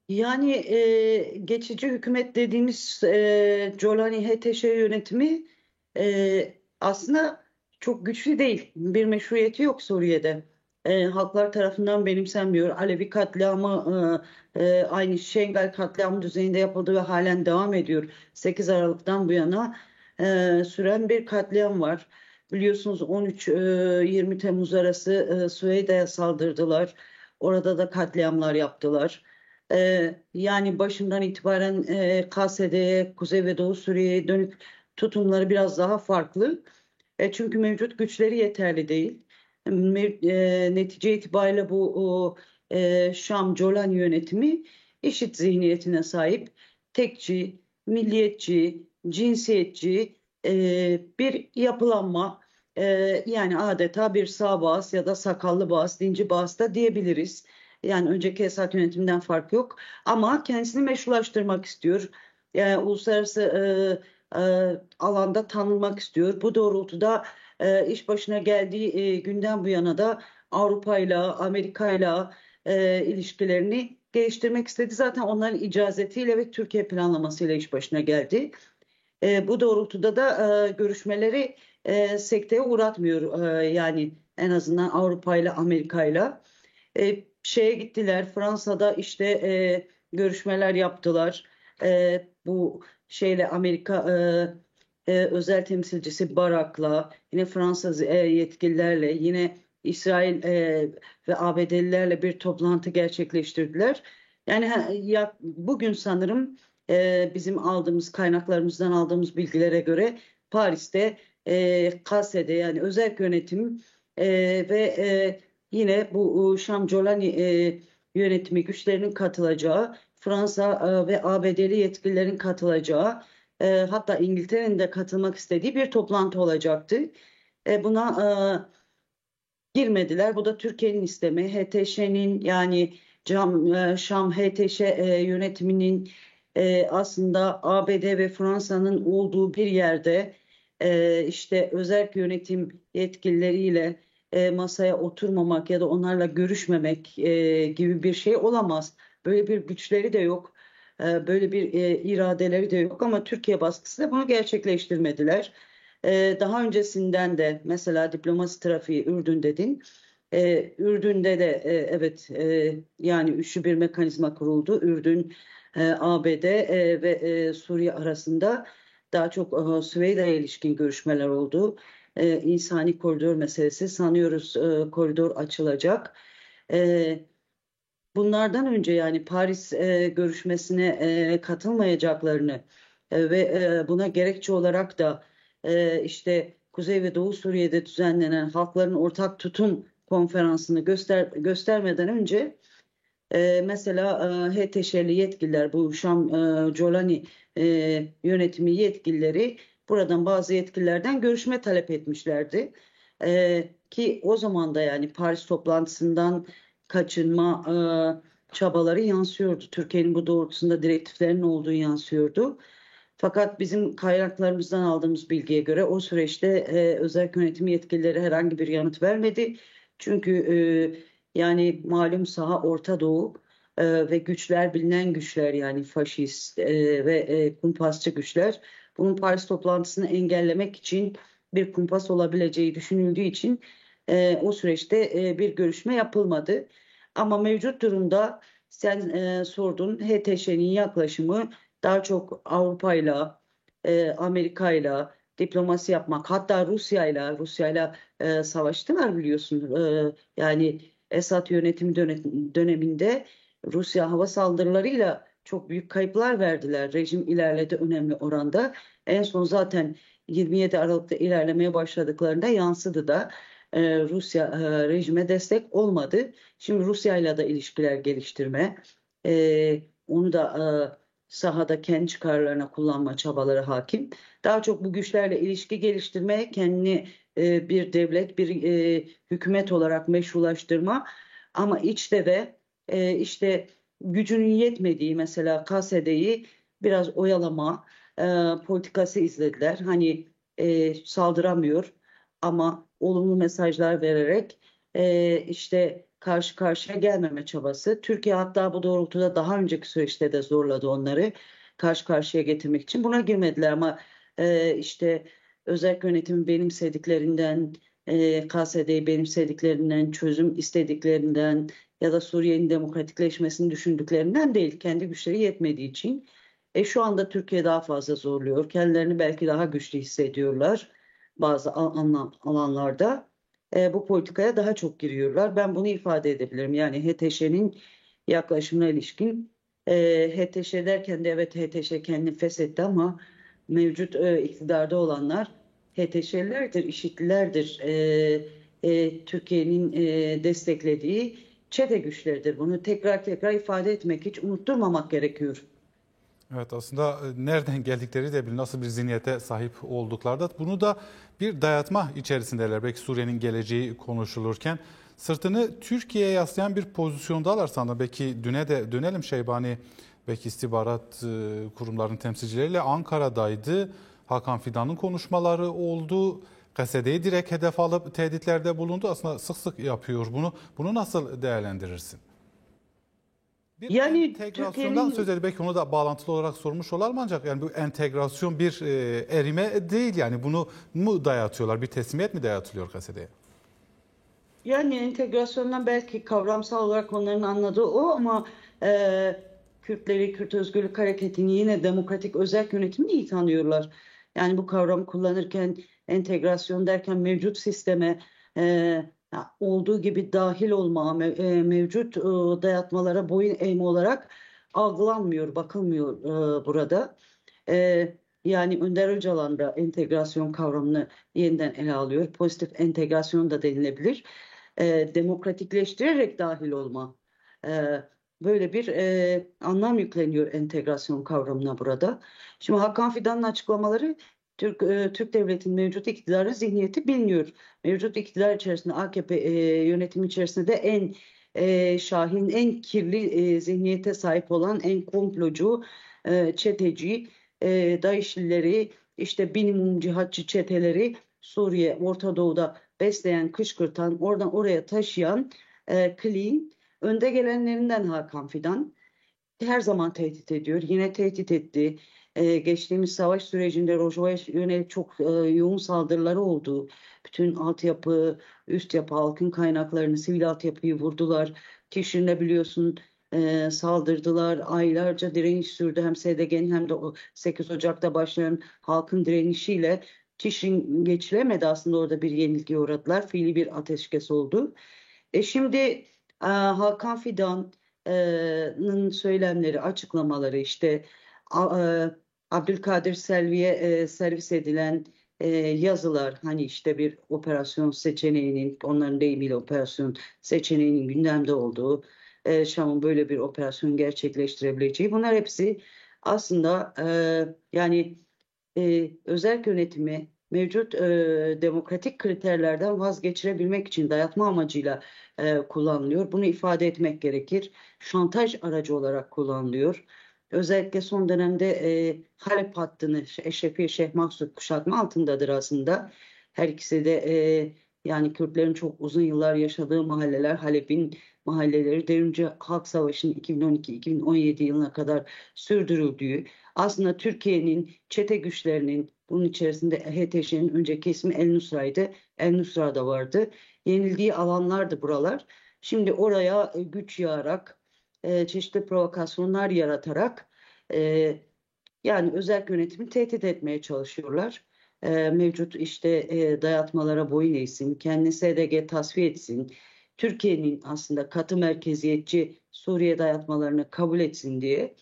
Yani geçici hükümet dediğimiz Colani HTŞ yönetimi aslında çok güçlü değil. Bir meşruiyeti yok Suriye'de. Halklar tarafından benimsenmiyor. Alevi katliamı aynı Şengal katliamı düzeyinde yapıldı ve halen devam ediyor. 8 Aralık'tan bu yana süren bir katliam var. Biliyorsunuz 13-20 Temmuz arası Süveyda'ya saldırdılar. Orada da katliamlar yaptılar. Yani başından itibaren KSD'ye, Kuzey ve Doğu Suriye'ye dönük tutumları biraz daha farklı. Çünkü mevcut güçleri yeterli değil. Netice itibariyle Şam Colan yönetimi IŞİD zihniyetine sahip tekçi, milliyetçi, cinsiyetçi bir yapılanma. E, Yani adeta bir sağ bağız ya da sakallı bağız, dinci bağız da diyebiliriz. Yani önceki Esad yönetiminden fark yok. Ama kendisini meşrulaştırmak istiyor. Yani uluslararası alanda tanınmak istiyor. Bu doğrultuda iş başına geldiği günden bu yana da Avrupa'yla, Amerika'yla ilişkilerini geliştirmek istedi. Zaten onların icazetiyle ve Türkiye planlamasıyla iş başına geldi. Bu doğrultuda da görüşmeleri sekteye uğratmıyor. Yani en azından Avrupa ile Amerika ile. Şeye gittiler Fransa'da işte görüşmeler yaptılar. Bu şeyle Amerika özel temsilcisi Barak'la yine Fransız yetkililerle yine İsrail ve ABD'lilerle bir toplantı gerçekleştirdiler. Yani bugün sanırım bizim aldığımız kaynaklarımızdan aldığımız bilgilere göre Paris'te KASE'de yani özel yönetim ve yine bu Şam Colani yönetimi güçlerinin katılacağı, Fransa ve ABD'li yetkililerin katılacağı, hatta İngiltere'nin de katılmak istediği bir toplantı olacaktı. Buna girmediler. Bu da Türkiye'nin istemi. HTŞ'nin yani Şam HTŞ yönetiminin aslında ABD ve Fransa'nın olduğu bir yerde işte özerk yönetim yetkilileriyle masaya oturmamak ya da onlarla görüşmemek gibi bir şey olamaz. Böyle bir güçleri de yok. Böyle bir iradeleri de yok ama Türkiye baskısı da bunu gerçekleştirmediler. Daha öncesinden de mesela diplomasi trafiği Ürdün dedin. Ürdün'de de evet yani üçlü bir mekanizma kuruldu. Ürdün, ABD ve Suriye arasında daha çok Süveyda'ya ilişkin görüşmeler oldu. İnsani koridor meselesi sanıyoruz koridor açılacak. E, Bunlardan önce yani Paris görüşmesine katılmayacaklarını ve buna gerekçe olarak da işte Kuzey ve Doğu Suriye'de düzenlenen Halkların Ortak Tutum Konferansı'nı göstermeden önce mesela HTŞ'li yetkililer bu Şam Colani yönetimi yetkilileri buradan bazı yetkililerden görüşme talep etmişlerdi. Ki o zaman da yani Paris toplantısından kaçınma çabaları yansıyordu. Türkiye'nin bu doğrultusunda direktiflerinin olduğu yansıyordu. Fakat bizim kaynaklarımızdan aldığımız bilgiye göre o süreçte özel yönetim yetkilileri herhangi bir yanıt vermedi. Çünkü yani malum saha Orta Doğu ve güçler bilinen güçler yani faşist ve kumpasçı güçler. Bunun Paris toplantısını engellemek için bir kumpas olabileceği düşünüldüğü için o süreçte bir görüşme yapılmadı. Ama mevcut durumda sen sordun HTŞ'nin yaklaşımı daha çok Avrupa'yla, Amerika'yla diplomasi yapmak, hatta Rusya'yla savaştılar biliyorsun. Yani Esad yönetim döneminde Rusya hava saldırılarıyla çok büyük kayıplar verdiler. Rejim ilerledi önemli oranda. En son zaten 27 Aralık'ta ilerlemeye başladıklarında yansıdı da Rusya rejime destek olmadı. Şimdi Rusya'yla da ilişkiler geliştirme, onu da sahada kendi çıkarlarına kullanma çabaları hakim. Daha çok bu güçlerle ilişki geliştirme, kendini bir devlet, bir hükümet olarak meşrulaştırma ama içte de işte gücünün yetmediği mesela KSD'yi biraz oyalama politikası izlediler. Hani saldıramıyor ama olumlu mesajlar vererek işte karşı karşıya gelmeme çabası. Türkiye hatta bu doğrultuda daha önceki süreçte de zorladı onları karşı karşıya getirmek için. Buna girmediler ama işte özel yönetimin benimsediklerinden, KSD'yi benimsediklerinden, çözüm istediklerinden ya da Suriye'nin demokratikleşmesini düşündüklerinden değil, kendi güçleri yetmediği için. Şu anda Türkiye daha fazla zorluyor. Kendilerini belki daha güçlü hissediyorlar bazı alanlarda. Bu politikaya daha çok giriyorlar. Ben bunu ifade edebilirim. Yani HTŞ'nin yaklaşımına ilişkin HTŞ derken de evet HTŞ kendini feshetti ama mevcut iktidarda olanlar HTŞ'lilerdir, IŞİD'lilerdir. Türkiye'nin desteklediği çete güçleridir. Bunu tekrar tekrar ifade etmek, hiç unutturmamak gerekiyor. Evet, aslında nereden geldikleri de nasıl bir zihniyete sahip oldukları da bunu da bir dayatma içerisindeler. Belki Suriye'nin geleceği konuşulurken sırtını Türkiye'ye yaslayan bir pozisyondalar sanırım. Belki düne de dönelim, Şeybani belki istihbarat kurumlarının temsilcileriyle Ankara'daydı. Hakan Fidan'ın konuşmaları oldu. KSD'yi direkt hedef alıp tehditlerde bulundu. Aslında sık sık yapıyor bunu. Bunu nasıl değerlendirirsin? Bir Yani entegrasyondan söz Türkiye'nin edip belki onu da bağlantılı olarak sormuş olalım, ancak yani bu entegrasyon bir erime değil, yani bunu mu dayatıyorlar, bir teslimiyet mi dayatılıyor KSD'ye? Yani entegrasyondan belki kavramsal olarak onların anladığı o ama e, Kürtleri, Kürt Özgürlük Hareketi'ni yine demokratik özerk yönetimini iyi tanıyorlar. Yani bu kavramı kullanırken entegrasyon derken mevcut sisteme olduğu gibi dahil olma, mevcut dayatmalara boyun eğme olarak algılanmıyor, bakılmıyor burada. Yani Önder Öcalan da entegrasyon kavramını yeniden ele alıyor. Pozitif entegrasyon da denilebilir. Demokratikleştirerek dahil olma. E, Böyle bir anlam yükleniyor entegrasyon kavramına burada. Şimdi Hakan Fidan'ın açıklamaları Türk Devleti'nin mevcut iktidarı zihniyeti biliniyor. Mevcut iktidar içerisinde AKP yönetimi içerisinde de en şahin, en kirli zihniyete sahip olan en komplocu, çeteci, DAEŞ'lileri, işte minimum cihatçı çeteleri Suriye, Orta Doğu'da besleyen, kışkırtan, oradan oraya taşıyan Clean, önde gelenlerinden Hakan Fidan her zaman tehdit ediyor. Yine tehdit etti. Geçtiğimiz savaş sürecinde Rojava'ya yönelik çok yoğun saldırıları oldu. Bütün altyapı, üst yapı, halkın kaynaklarını, sivil altyapıyı vurdular. Kişi'ne biliyorsun saldırdılar. Aylarca direniş sürdü. Hem SDG'nin hem de 8 Ocak'ta başlayan halkın direnişiyle Kişin geçilemedi, aslında orada bir yenilgiye uğradılar. Fiili bir ateşkes oldu. Şimdi Hakan Fidan'ın söylemleri, açıklamaları işte Abdülkadir Selvi'ye servis edilen yazılar, hani işte bir operasyon seçeneğinin, onların deyimiyle operasyon seçeneğinin gündemde olduğu, Şam'ın böyle bir operasyon gerçekleştirebileceği, bunlar hepsi aslında yani özerk yönetimi mevcut demokratik kriterlerden vazgeçirebilmek için dayatma amacıyla kullanılıyor. Bunu ifade etmek gerekir. Şantaj aracı olarak kullanılıyor. Özellikle son dönemde Halep hattını Eşrefiye Şeyh Maksut kuşatma altındadır aslında. Her ikisi de yani Kürtlerin çok uzun yıllar yaşadığı mahalleler, Halep'in mahalleleri devrimci halk savaşının 2012-2017 yılına kadar sürdürüldüğü, aslında Türkiye'nin çete güçlerinin, bunun içerisinde HTŞ'nin önceki ismi El Nusra'ydı. El Nusra da vardı. Yenildiği alanlardı buralar. Şimdi oraya güç yağarak, çeşitli provokasyonlar yaratarak yani özel yönetimi tehdit etmeye çalışıyorlar. Mevcut işte dayatmalara boyun eğsin, kendini SDG tasfiye etsin, Türkiye'nin aslında katı merkeziyetçi Suriye dayatmalarını kabul etsin diye.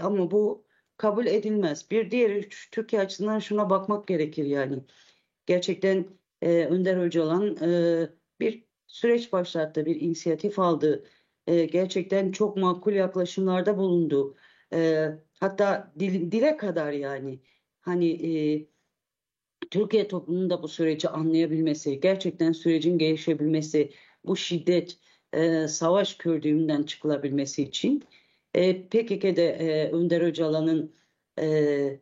Ama bu kabul edilmez. Bir diğeri Türkiye açısından şuna bakmak gerekir yani. Gerçekten Önder Öcalan bir süreç başlattı, bir inisiyatif aldı. Gerçekten çok makul yaklaşımlarda bulundu. Hatta dile kadar yani hani Türkiye toplumunun da bu süreci anlayabilmesi, gerçekten sürecin gelişebilmesi, bu şiddet, savaş kördüğünden çıkılabilmesi için PKK'de Önder Öcalan'ın e,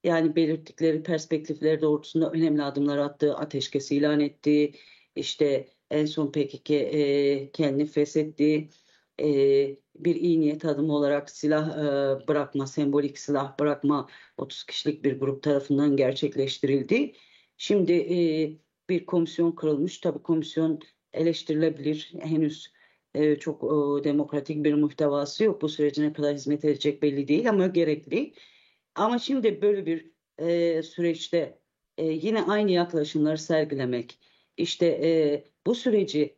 yani belirttikleri perspektifleri doğrultusunda önemli adımlar attığı, ateşkes ilan ettiği, işte En son PKK kendini feshetti. E, Bir iyi niyet adımı olarak silah bırakma, sembolik silah bırakma 30 kişilik bir grup tarafından gerçekleştirildi. Şimdi bir komisyon kurulmuş. Tabii komisyon eleştirilebilir. Henüz çok demokratik bir muhtevası yok. Bu sürece ne kadar hizmet edecek belli değil ama gerekli. Ama şimdi böyle bir süreçte yine aynı yaklaşımları sergilemek, işte bu süreci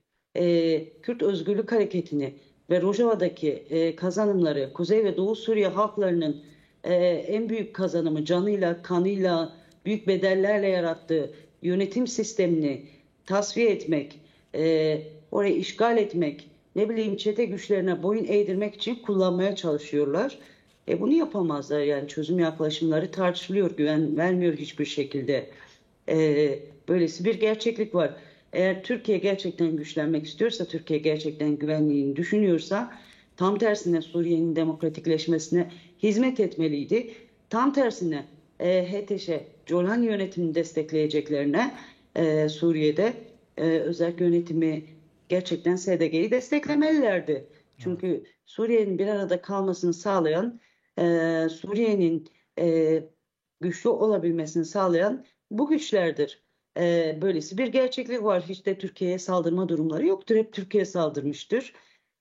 Kürt Özgürlük Hareketi'ni ve Rojava'daki kazanımları, Kuzey ve Doğu Suriye halklarının en büyük kazanımı canıyla, kanıyla, büyük bedellerle yarattığı yönetim sistemini tasfiye etmek, orayı işgal etmek, ne bileyim çete güçlerine boyun eğdirmek için kullanmaya çalışıyorlar. Bunu yapamazlar yani çözüm yaklaşımları tartışılıyor, güven vermiyor hiçbir şekilde. Böylesi bir gerçeklik var. Eğer Türkiye gerçekten güçlenmek istiyorsa, Türkiye gerçekten güvenliğini düşünüyorsa tam tersine Suriye'nin demokratikleşmesine hizmet etmeliydi. Tam tersine HTŞ, Jolani yönetimini destekleyeceklerine Suriye'de özel yönetimi gerçekten SDG'yi desteklemelilerdi. Çünkü Suriye'nin bir arada kalmasını sağlayan, Suriye'nin güçlü olabilmesini sağlayan bu güçlerdir. Böylesi bir gerçeklik var. Hiç de Türkiye'ye saldırma durumları yoktur. Hep Türkiye saldırmıştır.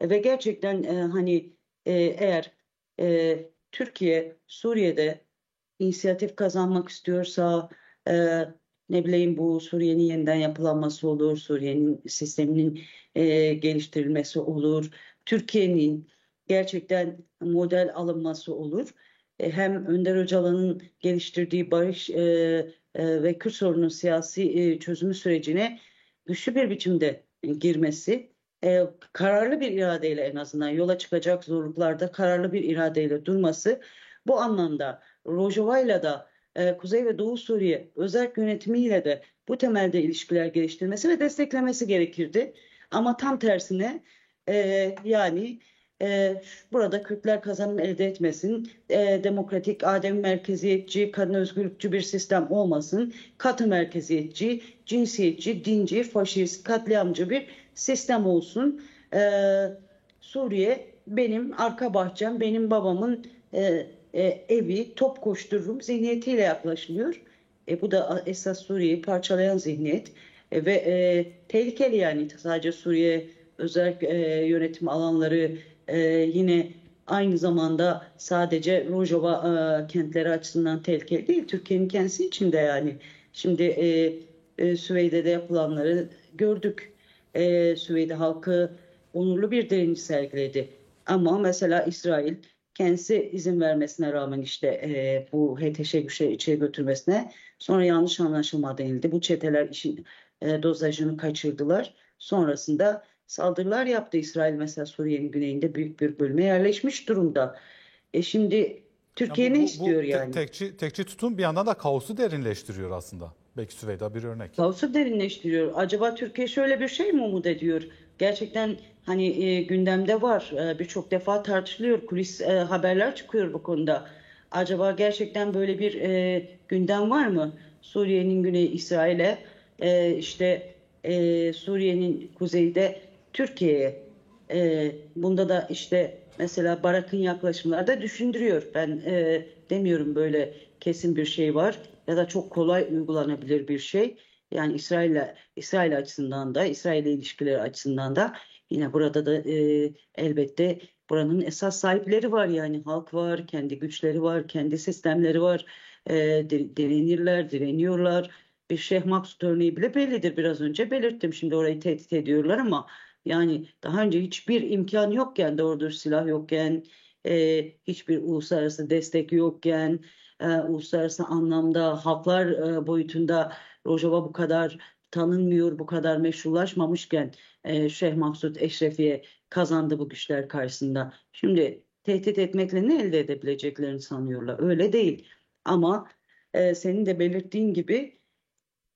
Ve gerçekten hani eğer Türkiye Suriye'de inisiyatif kazanmak istiyorsa ne bileyim bu Suriye'nin yeniden yapılanması olur, Suriye'nin sisteminin geliştirilmesi olur, Türkiye'nin gerçekten model alınması olur. Hem Önder Öcalan'ın geliştirdiği barış ve Kürt sorunun siyasi çözümü sürecine güçlü bir biçimde girmesi, kararlı bir iradeyle en azından yola çıkacak zorluklarda kararlı bir iradeyle durması bu anlamda Rojava'yla da Kuzey ve Doğu Suriye özel yönetimiyle de bu temelde ilişkiler geliştirmesi ve desteklemesi gerekirdi. Ama tam tersine yani burada Kürtler kazanım elde etmesin, demokratik, adem merkeziyetçi, kadın özgürlükçü bir sistem olmasın, katı merkeziyetçi, cinsiyetçi, dinci, faşist, katliamcı bir sistem olsun. Suriye benim arka bahçem, benim babamın evi, top koştururum zihniyetiyle yaklaşılıyor. Bu da esas Suriye'yi parçalayan zihniyet. Ve tehlikeli yani sadece Suriye özel yönetim alanları yine aynı zamanda sadece Rojava kentleri açısından tehlikeli değil. Türkiye'nin kendisi için de yani. Şimdi Süveyde'de yapılanları gördük. Süveyde halkı onurlu bir direniş sergiledi. Ama mesela İsrail kendisi izin vermesine rağmen işte bu HTŞ güçleri içeri götürmesine sonra yanlış anlaşılma denildi. Bu çeteler işin dozajını kaçırdılar. Sonrasında saldırılar yaptı İsrail mesela Suriye'nin güneyinde büyük bir bölüme yerleşmiş durumda. Şimdi Yani Türkiye ne istiyor yani? tekçi tutum bir yandan da kaosu derinleştiriyor aslında. Belki Süveyda bir örnek. Kaosu derinleştiriyor. Acaba Türkiye şöyle bir şey mi umut ediyor? Gerçekten hani gündemde var. Birçok defa tartışılıyor. Kulis haberler çıkıyor bu konuda. Acaba gerçekten böyle bir gündem var mı? Suriye'nin güneyi İsrail'e, işte Suriye'nin kuzeyde Türkiye'ye. Bunda da işte mesela Barak'ın yaklaşımları da düşündürüyor. Ben demiyorum böyle kesin bir şey var ya da çok kolay uygulanabilir bir şey. Yani İsrail açısından da İsrail ilişkileri açısından da yine burada da elbette buranın esas sahipleri var yani halk var, kendi güçleri var, kendi sistemleri var. Direnirler, direniyorlar. Bir Şeyh Maksut örneği bile bellidir. Biraz önce belirttim. Şimdi orayı tehdit ediyorlar ama yani daha önce hiçbir imkan yokken, doğru dürüst silah yokken, hiçbir uluslararası destek yokken, uluslararası anlamda haklar boyutunda Rojava bu kadar tanınmıyor, bu kadar meşrulaşmamışken Şeyh Maksut Eşrefiye kazandı bu güçler karşısında. Şimdi tehdit etmekle ne elde edebileceklerini sanıyorlar. Öyle değil. Ama senin de belirttiğin gibi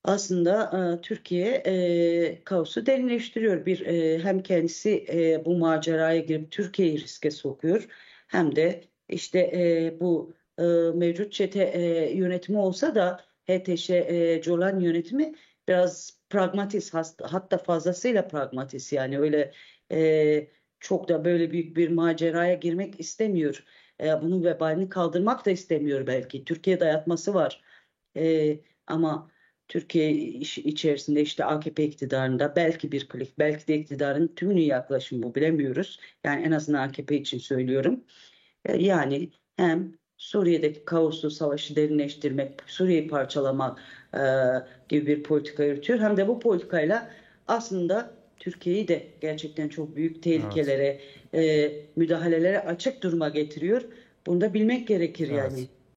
aslında Türkiye kaosu derinleştiriyor. Hem kendisi bu maceraya girip Türkiye'yi riske sokuyor hem de işte bu mevcut çete yönetimi olsa da HTŞ Colan yönetimi biraz pragmatist, hatta fazlasıyla pragmatist, yani öyle e, çok da böyle büyük bir maceraya girmek istemiyor. Bunun vebalini kaldırmak da istemiyor belki. Türkiye dayatması var. Ama Türkiye içerisinde işte AKP iktidarında belki bir klik, belki de iktidarın tümünü yaklaşım bu, bilemiyoruz. Yani en azından AKP için söylüyorum. Yani hem Suriye'deki kaoslu savaşı derinleştirmek, Suriye'yi parçalamak e, gibi bir politika yürütüyor. Hem de bu politikayla aslında Türkiye'yi de gerçekten çok büyük Evet. tehlikelere, müdahalelere açık duruma getiriyor. Bunu da bilmek gerekir Evet. yani.